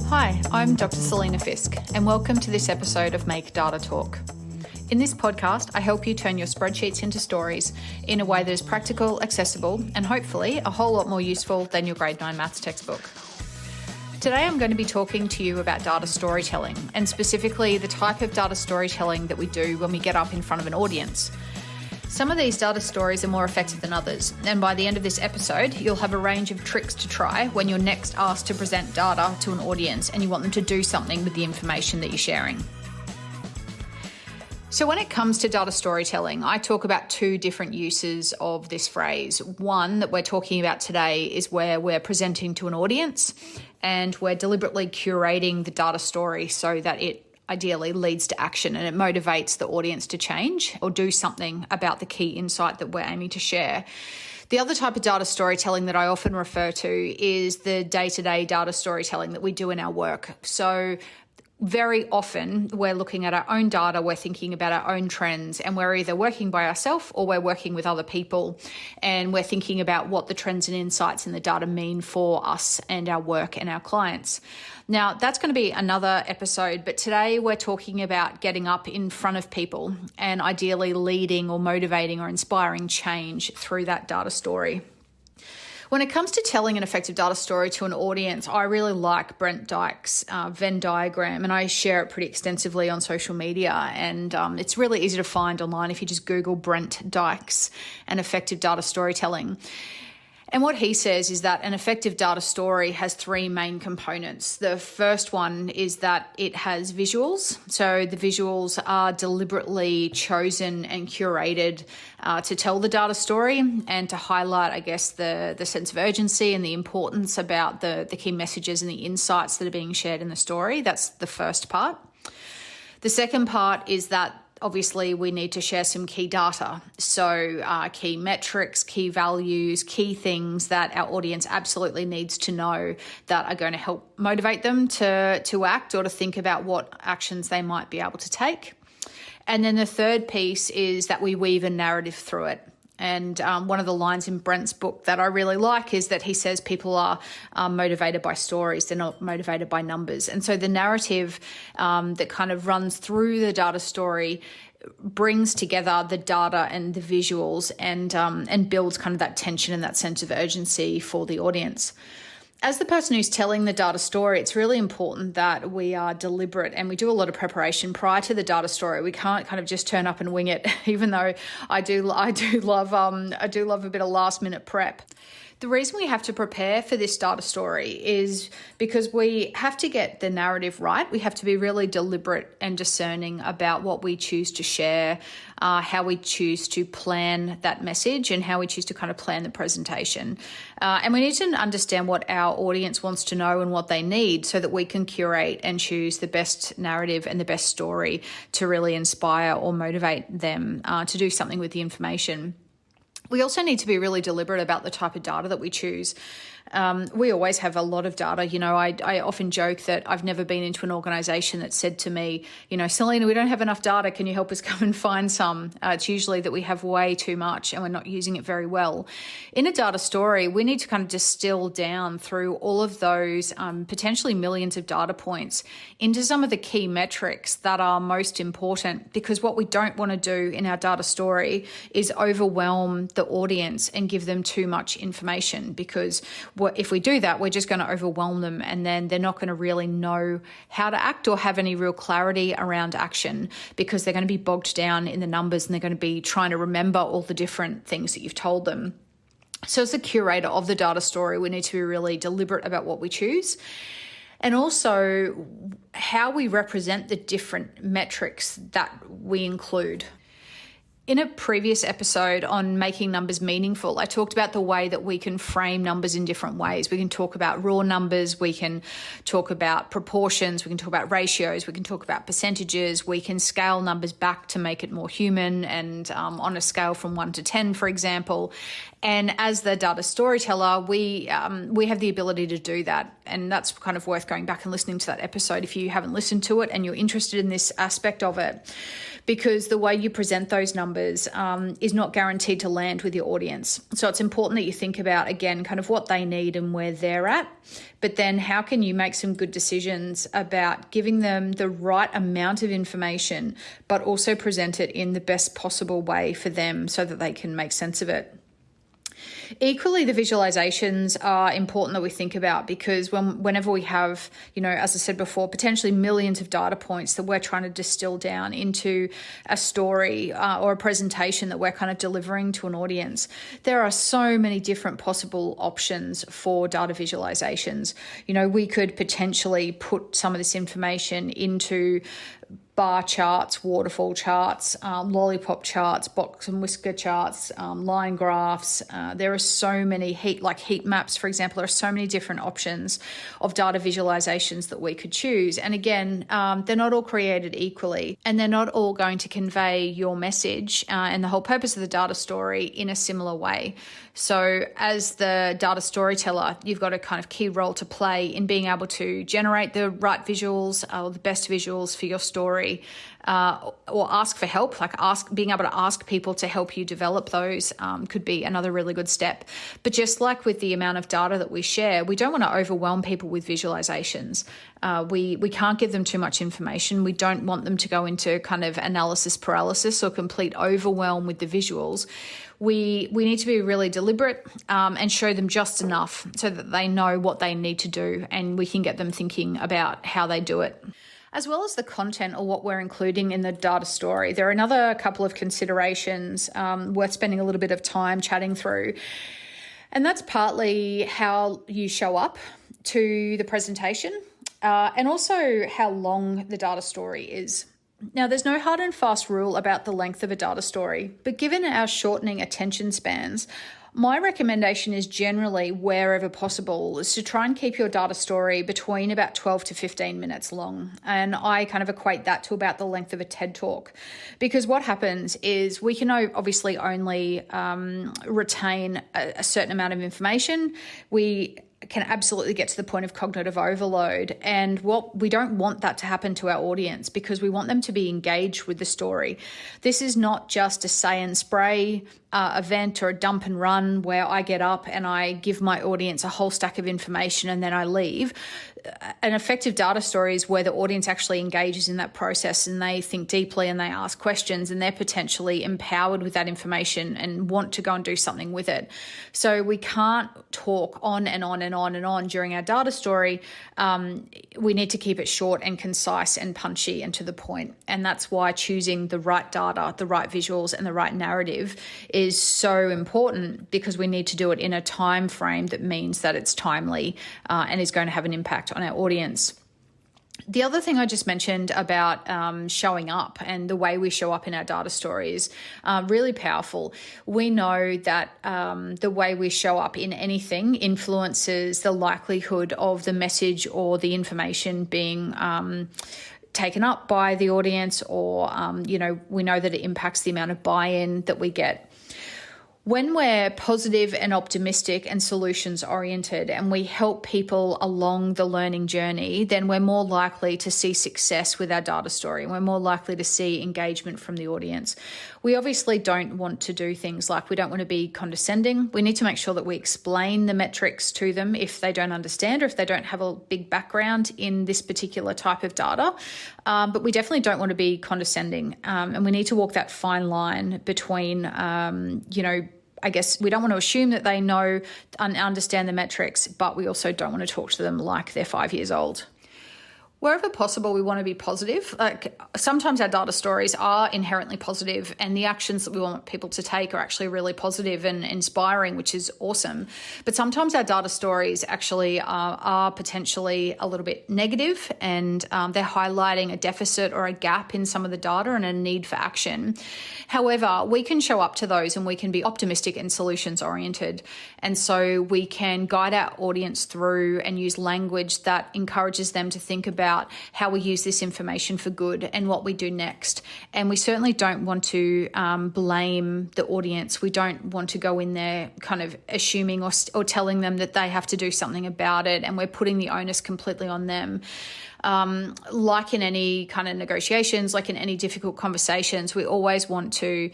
Hi, I'm Dr Selena Fisk, and welcome to this episode of Make Data Talk. In this podcast, I help you turn your spreadsheets into stories in a way that is practical, accessible, and hopefully a whole lot more useful than your grade 9 maths textbook. Today I'm going to be talking to you about data storytelling, and specifically the type of data storytelling that we do when we get up in front of an audience. Some of these data stories are more effective than others, and by the end of this episode, you'll have a range of tricks to try when you're next asked to present data to an audience and you want them to do something with the information that you're sharing. So when it comes to data storytelling, I talk about two different uses of this phrase. One that we're talking about today is where we're presenting to an audience and we're deliberately curating the data story so that it ideally leads to action and it motivates the audience to change or do something about the key insight that we're aiming to share. The other type of data storytelling that I often refer to is the day-to-day data storytelling that we do in our work. So very often we're looking at our own data, we're thinking about our own trends, and we're either working by ourselves or we're working with other people, and we're thinking about what the trends and insights in the data mean for us and our work and our clients. Now, that's going to be another episode, but today we're talking about getting up in front of people and ideally leading or motivating or inspiring change through that data story. When it comes to telling an effective data story to an audience, I really like Brent Dyke's Venn diagram, and I share it pretty extensively on social media. And it's really easy to find online if you just Google Brent Dyke's and effective data storytelling. And what he says is that an effective data story has three main components. The first one is that it has visuals. So the visuals are deliberately chosen and curated to tell the data story and to highlight, I guess, the sense of urgency and the importance about the key messages and the insights that are being shared in the story. That's the first part. The second part is that obviously, we need to share some key data. So key metrics, key values, key things that our audience absolutely needs to know that are going to help motivate them to act or to think about what actions they might be able to take. And then the third piece is that we weave a narrative through it. And one of the lines in Brent's book that I really like is that he says people are motivated by stories, they're not motivated by numbers. And so the narrative that kind of runs through the data story brings together the data and the visuals and builds kind of that tension and that sense of urgency for the audience. As the person who's telling the data story, it's really important that we are deliberate and we do a lot of preparation prior to the data story. We can't kind of just turn up and wing it, even though I do love a bit of last minute prep. The reason we have to prepare for this data story is because we have to get the narrative right. We have to be really deliberate and discerning about what we choose to share, how we choose to plan that message, and how we choose to kind of plan the presentation. And we need to understand what our audience wants to know and what they need so that we can curate and choose the best narrative and the best story to really inspire or motivate them to do something with the information. We also need to be really deliberate about the type of data that we choose. We always have a lot of data. You know, I often joke that I've never been into an organisation that said to me, you know, Selena, we don't have enough data. Can you help us come and find some? It's usually that we have way too much and we're not using it very well. In a data story, we need to kind of distill down through all of those potentially millions of data points into some of the key metrics that are most important, because what we don't want to do in our data story is overwhelm the audience and give them too much information, because if we do that, we're just going to overwhelm them and then they're not going to really know how to act or have any real clarity around action, because they're going to be bogged down in the numbers and they're going to be trying to remember all the different things that you've told them. So as a curator of the data story, we need to be really deliberate about what we choose, and also how we represent the different metrics that we include. In a previous episode on making numbers meaningful, I talked about the way that we can frame numbers in different ways. We can talk about raw numbers, we can talk about proportions, we can talk about ratios, we can talk about percentages, we can scale numbers back to make it more human and on a scale from 1 to 10, for example. And as the data storyteller, we have the ability to do that. And that's kind of worth going back and listening to that episode if you haven't listened to it and you're interested in this aspect of it. Because the way you present those numbers numbers is not guaranteed to land with your audience. So it's important that you think about, again, kind of what they need and where they're at, but then how can you make some good decisions about giving them the right amount of information, but also present it in the best possible way for them so that they can make sense of it. Equally, the visualizations are important that we think about, because whenever we have, as I said before, potentially millions of data points that we're trying to distill down into a story or a presentation that we're kind of delivering to an audience, there are so many different possible options for data visualizations. We could potentially put some of this information into bar charts, waterfall charts, lollipop charts, box and whisker charts, line graphs. There are so many heat maps, for example. There are so many different options of data visualizations that we could choose. And again, they're not all created equally, and they're not all going to convey your message and the whole purpose of the data story in a similar way. So as the data storyteller, you've got a kind of key role to play in being able to generate the right visuals or the best visuals for your story, or ask for help, being able to ask people to help you develop those could be another really good step. But just like with the amount of data that we share, we don't want to overwhelm people with visualizations. We can't give them too much information. We don't want them to go into kind of analysis paralysis or complete overwhelm with the visuals. We need to be really deliberate and show them just enough so that they know what they need to do, and we can get them thinking about how they do it. As well as the content or what we're including in the data story, there are another couple of considerations worth spending a little bit of time chatting through. And that's partly how you show up to the presentation and also how long the data story is. Now, there's no hard and fast rule about the length of a data story, but given our shortening attention spans, my recommendation is generally, wherever possible, is to try and keep your data story between about 12 to 15 minutes long. And I kind of equate that to about the length of a TED Talk, because what happens is we can obviously only retain a certain amount of information. We can absolutely get to the point of cognitive overload. And we don't want that to happen to our audience, because we want them to be engaged with the story. This is not just a say and spray event or a dump and run where I get up and I give my audience a whole stack of information and then I leave. An effective data story is where the audience actually engages in that process and they think deeply and they ask questions and they're potentially empowered with that information and want to go and do something with it. So we can't talk on and on and on and on during our data story. We need to keep it short and concise and punchy and to the point. And that's why choosing the right data, the right visuals, and the right narrative is so important, because we need to do it in a time frame that means that it's timely and is going to have an impact on our audience. The other thing I just mentioned about showing up and the way we show up in our data stories, really powerful. We know that the way we show up in anything influences the likelihood of the message or the information being taken up by the audience, or, we know that it impacts the amount of buy-in that we get. When we're positive and optimistic and solutions oriented and we help people along the learning journey, then we're more likely to see success with our data story. We're more likely to see engagement from the audience. We obviously don't want to do things like, we don't want to be condescending. We need to make sure that we explain the metrics to them if they don't understand or if they don't have a big background in this particular type of data. But we definitely don't want to be condescending. And we need to walk that fine line between, I guess we don't want to assume that they know and understand the metrics, but we also don't want to talk to them like they're 5 years old. Wherever possible, we want to be positive. Sometimes our data stories are inherently positive and the actions that we want people to take are actually really positive and inspiring, which is awesome. But sometimes our data stories actually are potentially a little bit negative, and they're highlighting a deficit or a gap in some of the data and a need for action. However, we can show up to those and we can be optimistic and solutions oriented. And so we can guide our audience through and use language that encourages them to think about about how we use this information for good and what we do next. And we certainly don't want to blame the audience. We don't want to go in there kind of assuming or telling them that they have to do something about it, and we're putting the onus completely on them. Like in any kind of negotiations, like in any difficult conversations, we always want to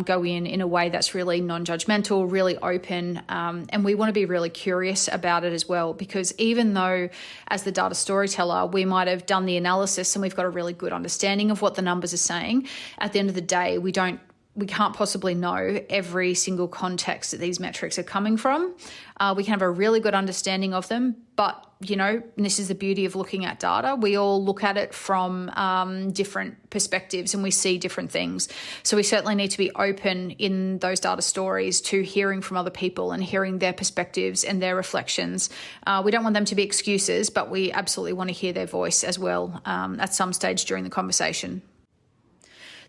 go in a way that's really non-judgmental, really open, and we want to be really curious about it as well, because even though as the data storyteller, we might have done the analysis and we've got a really good understanding of what the numbers are saying, at the end of the day, we can't possibly know every single context that these metrics are coming from. We can have a really good understanding of them, but, and this is the beauty of looking at data. We all look at it from different perspectives and we see different things. So we certainly need to be open in those data stories to hearing from other people and hearing their perspectives and their reflections. We don't want them to be excuses, but we absolutely want to hear their voice as well at some stage during the conversation.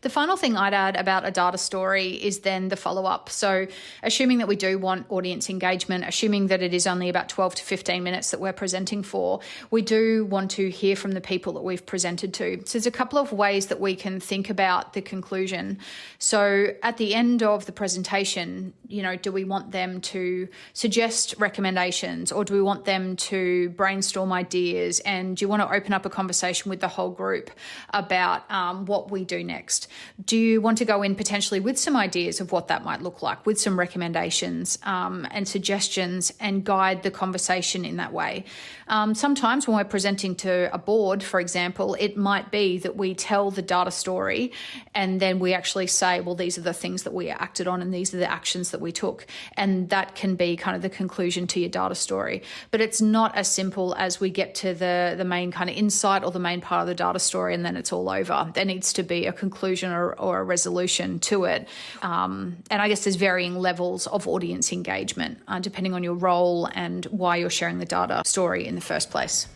The final thing I'd add about a data story is then the follow-up. So assuming that we do want audience engagement, assuming that it is only about 12 to 15 minutes that we're presenting for, we do want to hear from the people that we've presented to. So there's a couple of ways that we can think about the conclusion. So at the end of the presentation, do we want them to suggest recommendations, or do we want them to brainstorm ideas? And do you want to open up a conversation with the whole group about what we do next? Do you want to go in potentially with some ideas of what that might look like, with some recommendations and suggestions, and guide the conversation in that way? Sometimes when we're presenting to a board, for example, it might be that we tell the data story and then we actually say, well, these are the things that we acted on and these are the actions that we took. And that can be kind of the conclusion to your data story. But it's not as simple as we get to the main kind of insight or the main part of the data story and then it's all over. There needs to be a conclusion or a resolution to it. And I guess there's varying levels of audience engagement depending on your role and why you're sharing the data story in the first place.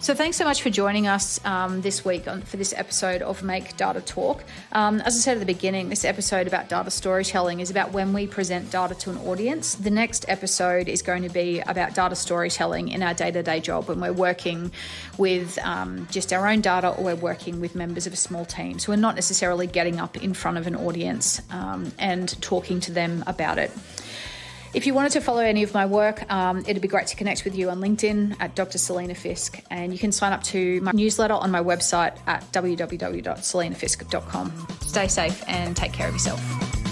So thanks so much for joining us this week for this episode of Make Data Talk. As I said at the beginning, this episode about data storytelling is about when we present data to an audience. The next episode is going to be about data storytelling in our day-to-day job when we're working with just our own data, or we're working with members of a small team. So we're not necessarily getting up in front of an audience and talking to them about it. If you wanted to follow any of my work, it'd be great to connect with you on LinkedIn at Dr Selena Fisk, and you can sign up to my newsletter on my website at www.selenafisk.com. Stay safe and take care of yourself.